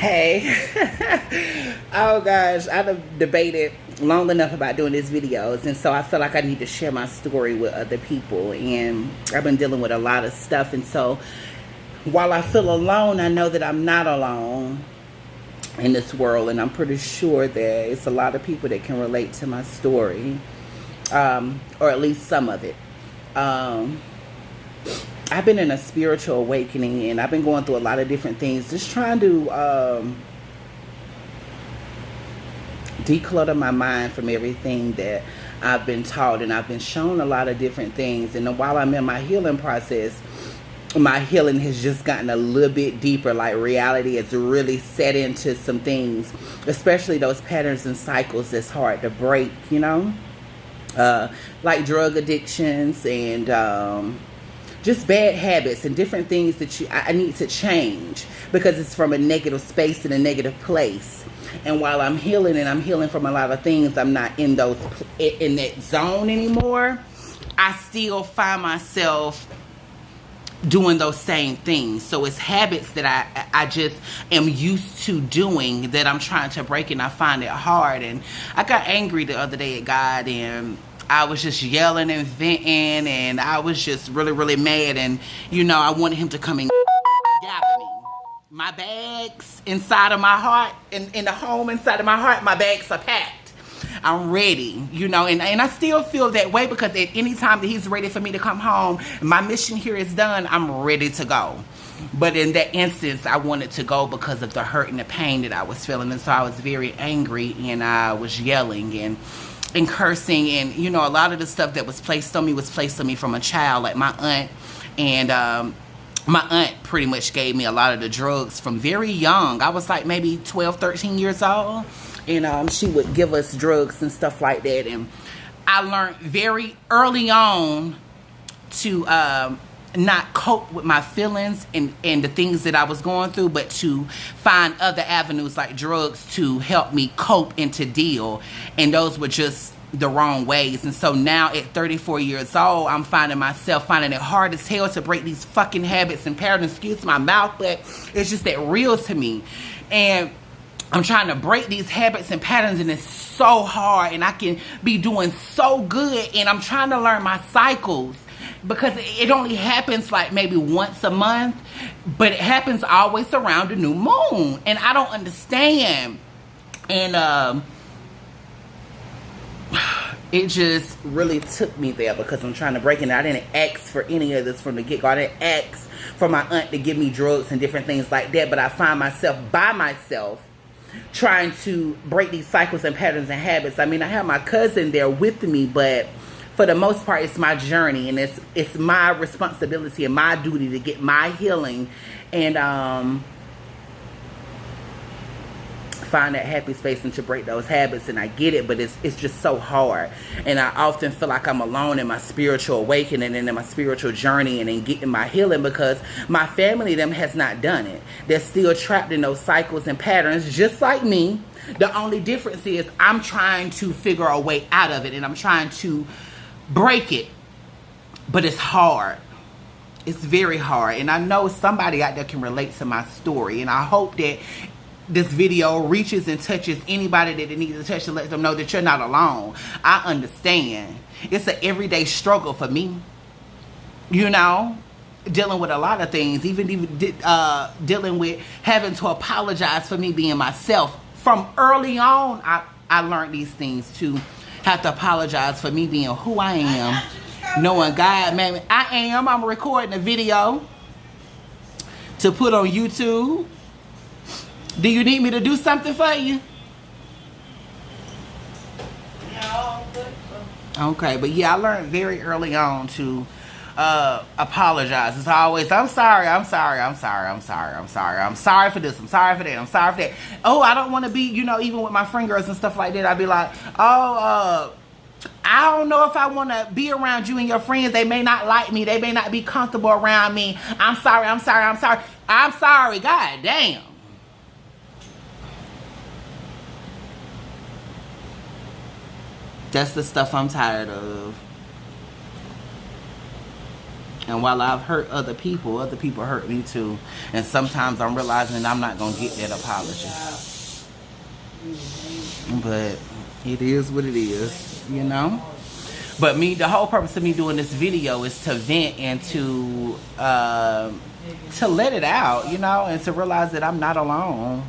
Hey. Oh gosh, I've debated long enough about doing these videos, and so I feel like I need to share my story with other people. And I've been dealing with a lot of stuff, and so while I feel alone, I know that I'm not alone in this world, and I'm pretty sure that it's a lot of people that can relate to my story, or at least some of it. I've been in a spiritual awakening, and I've been going through a lot of different things, just trying to declutter my mind from everything that I've been taught, and I've been shown a lot of different things. And while I'm in my healing process, my healing has just gotten a little bit deeper. Like, reality has really set into some things, especially those patterns and cycles that's hard to break, you know, like drug addictions and just bad habits and different things that I need to change, because it's from a negative space and a negative place. And while I'm healing, and I'm healing from a lot of things, I'm not in that zone anymore. I still find myself doing those same things. So it's habits that I just am used to doing that I'm trying to break, and I find it hard. And I got angry the other day at God, and I was just yelling and venting, and I was just really, really mad. And, you know, I wanted him to come and gather me. My bags inside of my heart, in the home inside of my heart, my bags are packed. I'm ready, you know, and I still feel that way, because at any time that he's ready for me to come home, my mission here is done, I'm ready to go. But in that instance, I wanted to go because of the hurt and the pain that I was feeling. And so I was very angry, and I was yelling and cursing, and, you know, a lot of the stuff that was placed on me from a child. Like my aunt, and my aunt pretty much gave me a lot of the drugs from very young. I was like maybe 12, 13 years old, and she would give us drugs and stuff like that. And I learned very early on to not cope with my feelings and the things that I was going through, but to find other avenues like drugs to help me cope and to deal. And those were just the wrong ways. And so now at 34 years old, I'm finding myself finding it hard as hell to break these fucking habits and patterns. Excuse my mouth, but it's just that real to me. And I'm trying to break these habits and patterns, and it's so hard, and I can be doing so good, and I'm trying to learn my cycles, because it only happens like maybe once a month, but it happens always around the new moon, and I don't understand. And it just really took me there, because I'm trying to break it. I didn't ask for any of this from the get-go. I didn't ask for my aunt to give me drugs and different things like that, but I find myself by myself trying to break these cycles and patterns and habits. I mean, I have my cousin there with me, but for the most part, it's my journey, and it's my responsibility and my duty to get my healing and find that happy space and to break those habits. And I get it, but it's just so hard. And I often feel like I'm alone in my spiritual awakening and in my spiritual journey and in getting my healing, because my family, them, has not done it. They're still trapped in those cycles and patterns, just like me. The only difference is I'm trying to figure a way out of it, and I'm trying to break it, but it's hard. It's very hard. And I know somebody out there can relate to my story, and I hope that this video reaches and touches anybody that it needs to touch, to let them know that you're not alone. I understand. It's an everyday struggle for me, you know, dealing with a lot of things, even dealing with having to apologize for me being myself. From early on, I learned these things, to have to apologize for me being who I am, knowing God, man, I'm recording a video to put on YouTube. Do you need me to do something for you? No, okay, but yeah, I learned very early on to apologize. It's always, I'm sorry for this, I'm sorry for that, I'm sorry for that. Oh, I don't want to be, you know, even with my friend girls and stuff like that, I'd be like, oh, I don't know if I want to be around you and your friends. They may not like me. They may not be comfortable around me. I'm sorry. God damn. That's the stuff I'm tired of. And while I've hurt other people hurt me too. And sometimes I'm realizing I'm not going to get that apology. But it is what it is, you know? But the whole purpose of me doing this video is to vent and to let it out, you know? And to realize that I'm not alone,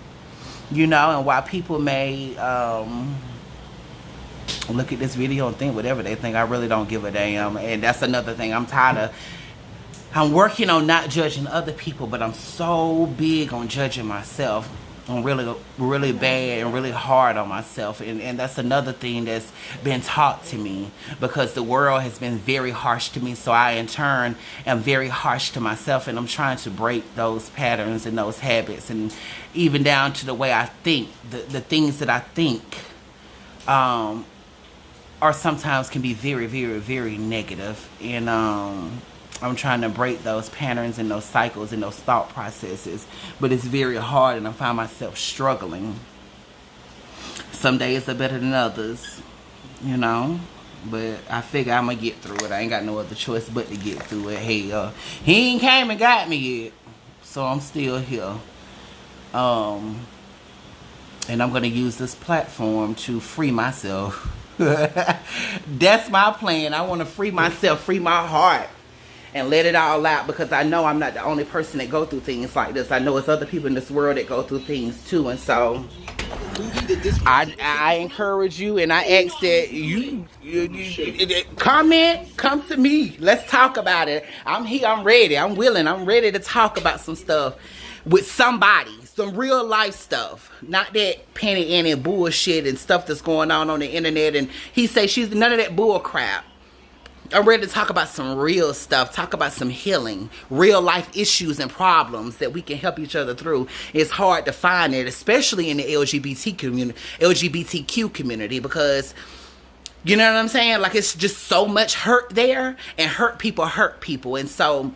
you know? And while people may look at this video and think whatever they think, I really don't give a damn. And that's another thing. I'm working on not judging other people, but I'm so big on judging myself. I'm really bad and really hard on myself. And that's another thing that's been taught to me, because the world has been very harsh to me. So I, in turn, am very harsh to myself. And I'm trying to break those patterns and those habits. And even down to the way I think, the things that I think are sometimes can be very, very, very negative. And I'm trying to break those patterns and those cycles and those thought processes. But it's very hard, and I find myself struggling. Some days are better than others, you know. But I figure I'm going to get through it. I ain't got no other choice but to get through it. Hey, he ain't came and got me yet. So I'm still here. And I'm going to use this platform to free myself. That's my plan. I want to free myself, free my heart, and let it all out, because I know I'm not the only person that go through things like this. I know it's other people in this world that go through things too. And so I encourage you, and I ask that you comment, come to me. Let's talk about it. I'm here, I'm ready, I'm willing, I'm ready to talk about some stuff with somebody. Some real life stuff, not that penny ante bullshit and stuff that's going on the internet. And he say she's none of that bull crap. I'm ready to talk about some real stuff, talk about some healing, real life issues and problems that we can help each other through. It's hard to find it, especially in the LGBTQ community, because you know what I'm saying? Like, it's just so much hurt there, and hurt people. And so,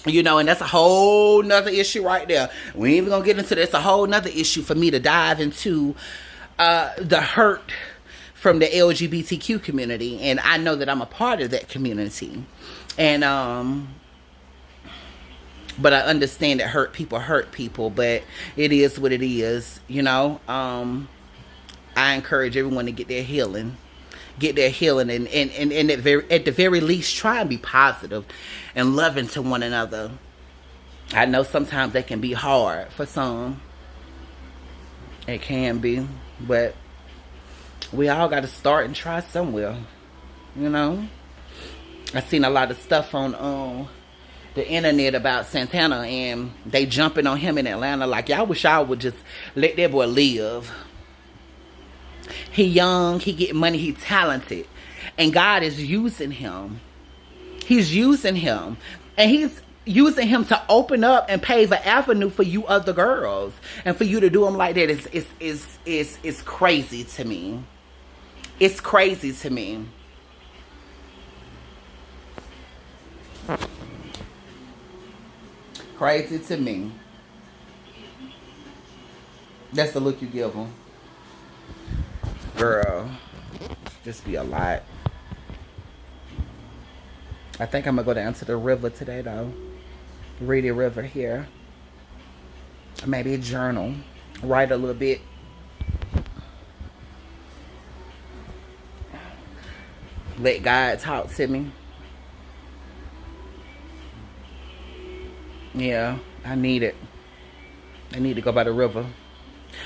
you know, and that's a whole nother issue right there. We ain't even gonna get into that. It's a whole nother issue for me to dive into, the hurt from the LGBTQ community. And I know that I'm a part of that community. And, but I understand that hurt people, but it is what it is, you know. I encourage everyone to get their healing. And at the very least, try and be positive and loving to one another. I know sometimes that can be hard for some. It can be, but we all got to start and try somewhere, you know. I seen a lot of stuff on the internet about Santana, and they jumping on him in Atlanta like, y'all wish y'all would just let that boy live. He young, he getting money, he talented, and God is using him. He's using him, and he's using him to open up and pave an avenue for you other girls, and for you to do him like that is crazy to me. It's crazy to me. Crazy to me. That's the look you give them. Girl, just be a lot. I think I'm gonna go down to the river today though. Read the river here. Maybe a journal. Write a little bit. Let God talk to me. Yeah, I need it. I need to go by the river.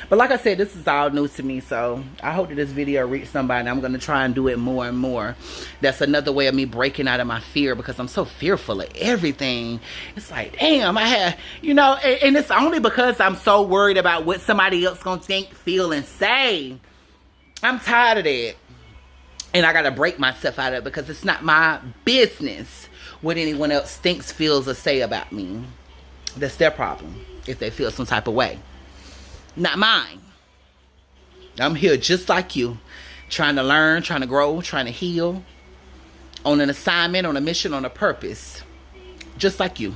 But like I said, this is all new to me, so I hope that this video reached somebody. I'm going to try and do it more and more. That's another way of me breaking out of my fear, because I'm so fearful of everything. It's like, damn, I have, you know, and it's only because I'm so worried about what somebody else going to think, feel, and say. I'm tired of that. And I got to break myself out of it, because it's not my business what anyone else thinks, feels, or say about me. That's their problem if they feel some type of way. Not mine. I'm here just like you, trying to learn, trying to grow, trying to heal, on an assignment, on a mission, on a purpose, just like you.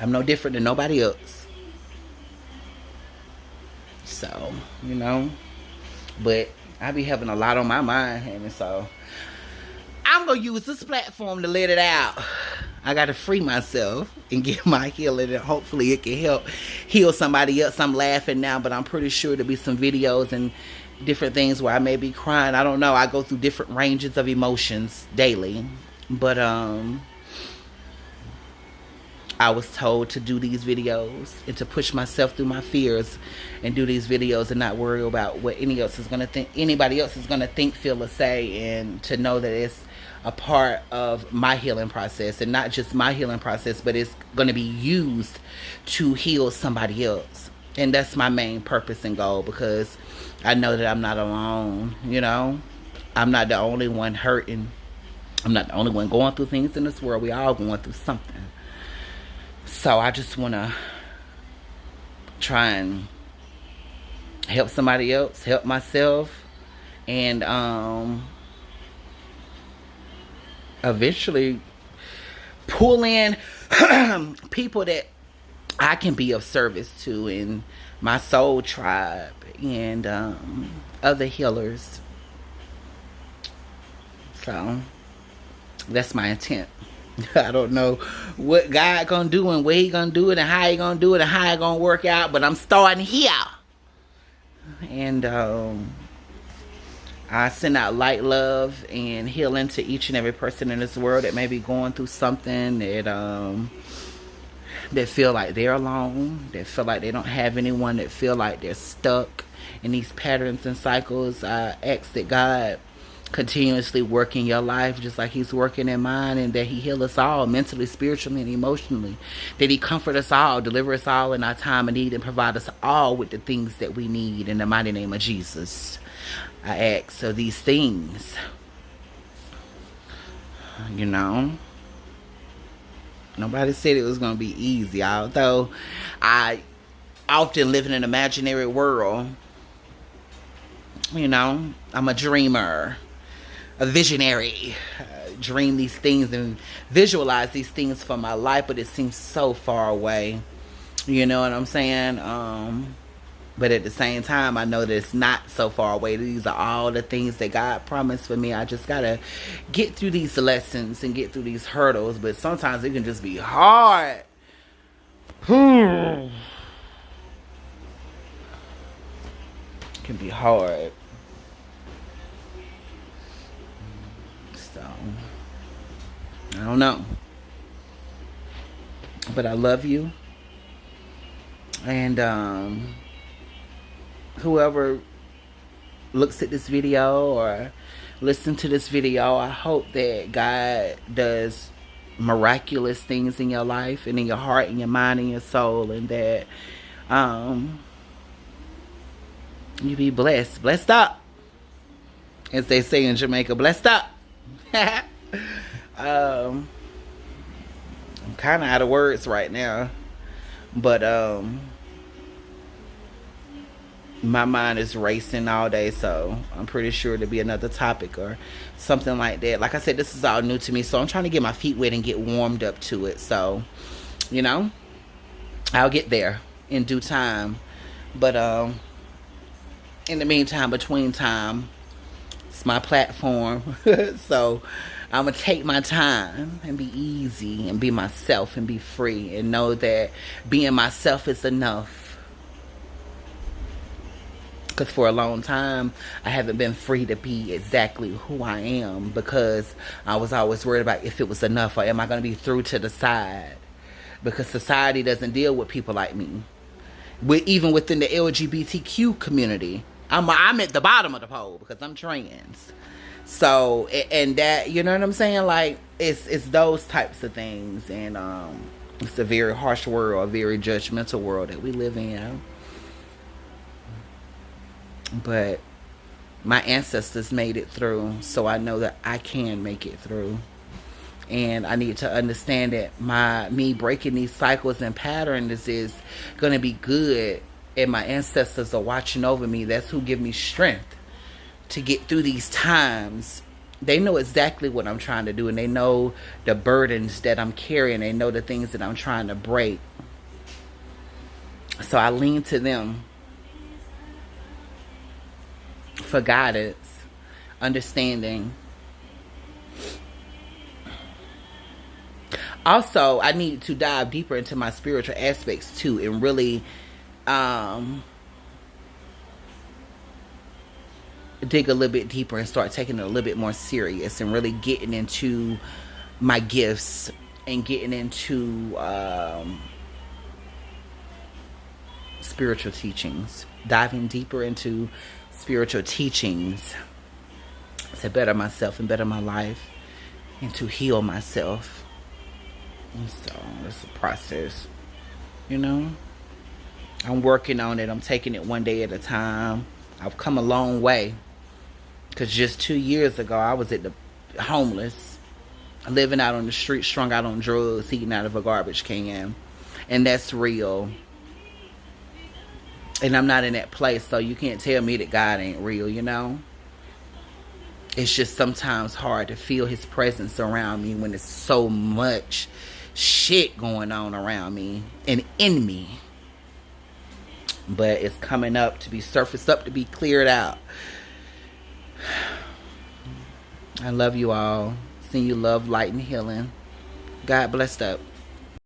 I'm no different than nobody else. So, you know, but I be having a lot on my mind, and so I'm gonna use this platform to let it out. I got to free myself and get my healing, and hopefully it can help heal somebody else. I'm laughing now, but I'm pretty sure there'll be some videos and different things where I may be crying. I don't know. I go through different ranges of emotions daily. But I was told to do these videos and to push myself through my fears and do these videos and not worry about what anybody else is gonna think, feel, or say, and to know that it's a part of my healing process, and not just my healing process, but it's gonna be used to heal somebody else. And that's my main purpose and goal, because I know that I'm not alone, you know? I'm not the only one hurting. I'm not the only one going through things in this world. We all going through something. So I just want to try and help somebody else, help myself, and eventually pull in people that I can be of service to in my soul tribe and other healers. So that's my intent. I don't know what God gonna do and where he gonna do it and how he gonna do it and how it gonna work out, but I'm starting here. And I send out light, love, and healing to each and every person in this world that may be going through something, that feel like they're alone, that feel like they don't have anyone, that feel like they're stuck in these patterns and cycles. I ask that God continuously work in your life just like he's working in mine, and that he heal us all mentally, spiritually, and emotionally, that he comfort us all, deliver us all in our time of need, and provide us all with the things that we need. In the mighty name of Jesus, I ask of these things. You know, nobody said it was going to be easy, although I often live in an imaginary world. You know, I'm a dreamer, a visionary. Dream these things and visualize these things for my life, but it seems so far away. You know what I'm saying? But at the same time, I know that it's not so far away. These are all the things that God promised for me. I just gotta get through these lessons and get through these hurdles. But sometimes it can just be hard. It can be hard. So I don't know, but I love you, and whoever looks at this video or listen to this video, I hope that God does miraculous things in your life and in your heart and your mind and your soul, and that you be blessed up, as they say in Jamaica. Blessed up. I'm kind of out of words right now, but my mind is racing all day, so I'm pretty sure there'll be another topic or something like that. Like I said, this is all new to me, so I'm trying to get my feet wet and get warmed up to it. So, you know, I'll get there in due time. But in the meantime, between time, it's my platform. So I'm going to take my time and be easy and be myself and be free and know that being myself is enough. Because for a long time, I haven't been free to be exactly who I am, because I was always worried about if it was enough, or am I going to be through to the side? Because society doesn't deal with people like me. Even within the LGBTQ community, I'm at the bottom of the pole because I'm trans. So, and that, you know what I'm saying? Like, it's those types of things. And it's a very harsh world, a very judgmental world that we live in. But my ancestors made it through, so I know that I can make it through. And I need to understand that me breaking these cycles and patterns is going to be good. And my ancestors are watching over me. That's who give me strength to get through these times. They know exactly what I'm trying to do, and they know the burdens that I'm carrying. They know the things that I'm trying to break. So I lean to them for guidance, understanding. Also, I need to dive deeper into my spiritual aspects too, and really dig a little bit deeper and start taking it a little bit more serious, and really getting into my gifts and getting into spiritual teachings, diving deeper into spiritual teachings to better myself and better my life and to heal myself. And so it's a process, you know. I'm working on it. I'm taking it one day at a time. I've come a long way, because just 2 years ago I was at the homeless, living out on the street, strung out on drugs, eating out of a garbage can. And that's real. And I'm not in that place, so you can't tell me that God ain't real, you know. It's just sometimes hard to feel his presence around me when there's so much shit going on around me and in me. But it's coming up to be surfaced up, to be cleared out. I love you all. Send you love, light, and healing. God bless up.